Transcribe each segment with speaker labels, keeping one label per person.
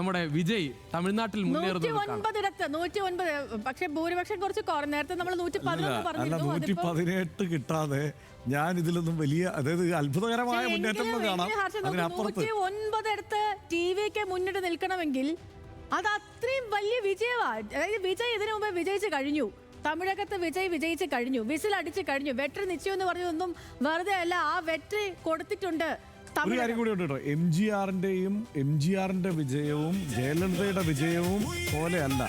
Speaker 1: നമ്മുടെ വിജയ് തമിഴ്നാട്ടിൽ
Speaker 2: പക്ഷേ ഭൂരിപക്ഷം കുറച്ച് നേരത്തെ നമ്മൾ
Speaker 3: 118 കിട്ടാതെ ഞാൻ ഇതിലൊന്നും വലിയ, അതായത് അത്ഭുതകരമായ മുന്നേറ്റം കാണാം.
Speaker 2: 109 ടിവിക്ക് മുന്നിട്ട് നിൽക്കണമെങ്കിൽ അത് അത്രയും വലിയ വിജയമാണ്. അതായത് വിജയ് ഇതിനു മുമ്പ് വിജയിച്ചു കഴിഞ്ഞു. തമിഴകത്ത് വിജയിച്ച് കഴിഞ്ഞു, വിസിൽ അടിച്ചു കഴിഞ്ഞു. വെട്രി നിശ്ചയം എന്ന് പറഞ്ഞതൊന്നും വെറുതെ അല്ല, ആ വെട്രി കൊടുത്തിട്ടുണ്ട്.
Speaker 3: ഒരു കാര്യം കൂടി ഉണ്ട് കേട്ടോ, എംജിആറിന്റെ വിജയവും ജയലളിതയുടെ വിജയവും പോലെയല്ല.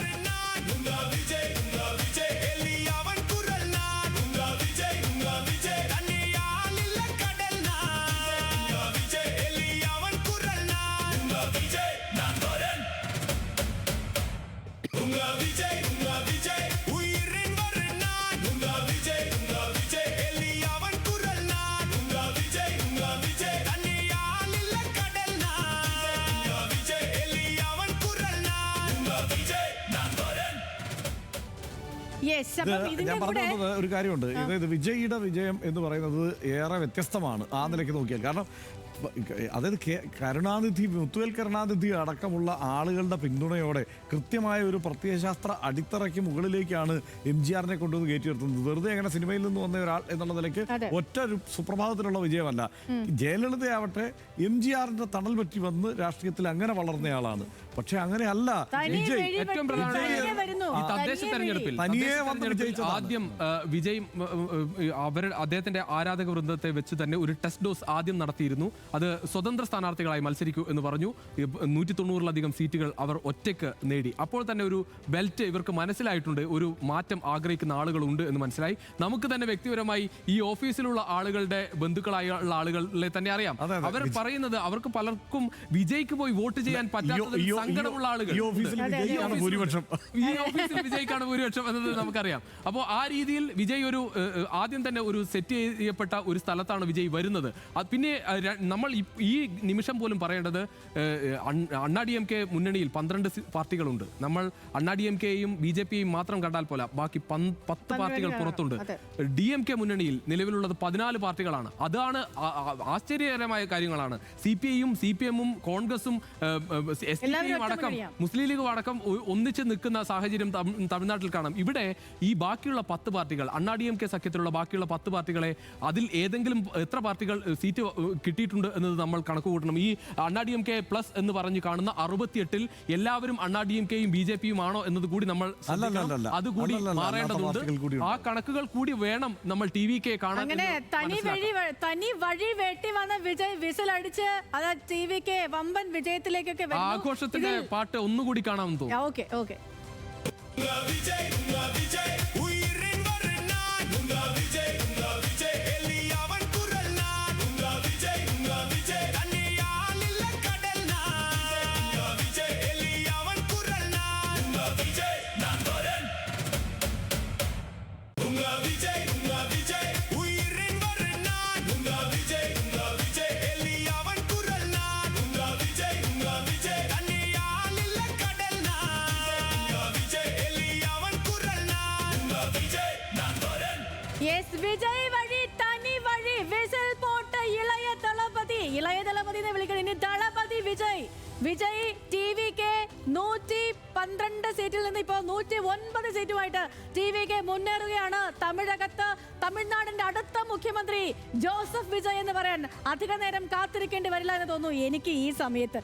Speaker 3: ഞാൻ പറഞ്ഞത് ഒരു കാര്യമുണ്ട്, അതായത് വിജയിയുടെ വിജയം എന്ന് പറയുന്നത് ഏറെ വ്യത്യസ്തമാണ് ആ നിലയ്ക്ക് നോക്കിയാൽ. കാരണം അതായത് കരുണാനിധി, മുത്തുവേൽ കരുണാനിധി അടക്കമുള്ള ആളുകളുടെ പിന്തുണയോടെ കൃത്യമായ ഒരു പ്രത്യയശാസ്ത്ര അടിത്തറയ്ക്ക് മുകളിലേക്കാണ് എംജിആറിനെ കൊണ്ടുവന്ന് കയറ്റി നിർത്തുന്നത്. വെറുതെ അങ്ങനെ സിനിമയിൽ നിന്ന് വന്ന ഒരാൾ എന്നുള്ള നിലയ്ക്ക് ഒറ്റ ഒരു സുപ്രഭാതത്തിലുള്ള വിജയമല്ല. ജയലളിതയാവട്ടെ എംജിആറിന്റെ തണൽ പറ്റി വന്ന് രാഷ്ട്രീയത്തിൽ അങ്ങനെ വളർന്നയാളാണ്. പക്ഷെ അങ്ങനെയല്ല വിജയ്.
Speaker 1: ഏറ്റവും തദ്ദേശ തെരഞ്ഞെടുപ്പിൽ ആദ്യം വിജയ് അദ്ദേഹത്തിന്റെ ആരാധക വൃന്ദത്തെ വെച്ച് തന്നെ ഒരു ടെസ്റ്റ് ഡോസ് ആദ്യം നടത്തിയിരുന്നു. അത് സ്വതന്ത്ര സ്ഥാനാർത്ഥികളായി മത്സരിക്കൂ എന്ന് പറഞ്ഞു. 190-ലധികം സീറ്റുകൾ അവർ ഒറ്റയ്ക്ക് നേടി. അപ്പോൾ തന്നെ ഒരു ബെൽറ്റ് ഇവർക്ക് മനസ്സിലായിട്ടുണ്ട്, ഒരു മാറ്റം ആഗ്രഹിക്കുന്ന ആളുകളുണ്ട് എന്ന് മനസ്സിലായി. നമുക്ക് തന്നെ വ്യക്തിപരമായി ഈ ഓഫീസിലുള്ള ആളുകളുടെ ബന്ധുക്കളായുള്ള ആളുകളെ തന്നെ അറിയാം. അവർ പറയുന്നത് അവർക്ക് പലർക്കും വിജയ്ക്ക് പോയി വോട്ട് ചെയ്യാൻ പറ്റാത്തത് സങ്കടമുള്ള ആളുകൾ ഈ ഓഫീസിൽ വിജയിക്കാണ് ഭൂരിപക്ഷം എന്നത് നമുക്കറിയാം. അപ്പോൾ ആ രീതിയിൽ വിജയ് ഒരു ആദ്യം തന്നെ ഒരു സെറ്റ് ചെയ്യപ്പെട്ട ഒരു സ്ഥലത്താണ് വിജയ് വരുന്നത്. പിന്നെ നമ്മൾ ഈ നിമിഷം പോലും പറയേണ്ടത് അണ്ണാ ഡി എം കെ മുന്നണിയിൽ 12 പാർട്ടികളുണ്ട്. നമ്മൾ അണ്ണാ ഡി എം കെയും BJPയും മാത്രം കണ്ടാൽ പോലെ ബാക്കി 10 പാർട്ടികൾ പുറത്തുണ്ട്. DMK മുന്നണിയിൽ നിലവിലുള്ളത് 14 പാർട്ടികളാണ്. അതാണ് ആശ്ചര്യകരമായ കാര്യങ്ങളാണ്. CPIയും CPMും കോൺഗ്രസും SDPയും അടക്കം മുസ്ലിം ലീഗും അടക്കം ഒന്നിച്ച് നിൽക്കുന്ന സാഹചര്യം തമിഴ്നാട്ടിൽ കാണാം. ഇവിടെ ഈ ബാക്കിയുള്ള 10 പാർട്ടികൾ, അണ്ണാ ഡി എം കെ സഖ്യത്തിലുള്ള ബാക്കിയുള്ള 10 പാർട്ടികളെ അതിൽ ഏതെങ്കിലും എത്ര പാർട്ടികൾ സീറ്റ് കിട്ടിയിട്ടുണ്ട് എന്നത് നമ്മൾ കണക്ക് കൂട്ടണം. ഈ അണ്ണാ ഡി എം കെ പ്ലസ് എന്ന് പറഞ്ഞ് കാണുന്ന 68-ൽ എല്ലാവരും അണ്ണാ ഡി എം കെയും BJPയും ആണോ എന്നത് കൂടി നമ്മൾ അതുകൂടി മാറേണ്ടതുണ്ട്. ആ കണക്കുകൾ കൂടി വേണം നമ്മൾ TVK കാണാൻ.
Speaker 2: തനി വഴി വെട്ടി വന്ന വിജയ് വിസിലടിച്ച് അത് TVK വമ്പൻ വിജയത്തിലേക്കൊക്കെ
Speaker 1: ആഘോഷത്തിന്റെ പാട്ട് ഒന്നുകൂടി കാണാമെന്ന് തോന്നുന്നു.
Speaker 2: Okay okay. വിജയ് വഴി തനി വഴി വിസിൽ പോട്ട് ഇളയ ദളപതി എന്ന് വിളിക്കണം. ഇനി ദളപതി വിജയ് TVK 112 സീറ്റിൽ നിന്ന് ഇപ്പോൾ 109 സീറ്റുമായിട്ട് TVK മുന്നേറുകയാണ്. തമിഴ്നാടിന്റെ അടുത്ത മുഖ്യമന്ത്രി ജോസഫ് വിജയ് എന്ന് പറയാൻ അധിക നേരം കാത്തിരിക്കേണ്ടി വരില്ല എന്ന് തോന്നുന്നു എനിക്ക് ഈ സമയത്ത്.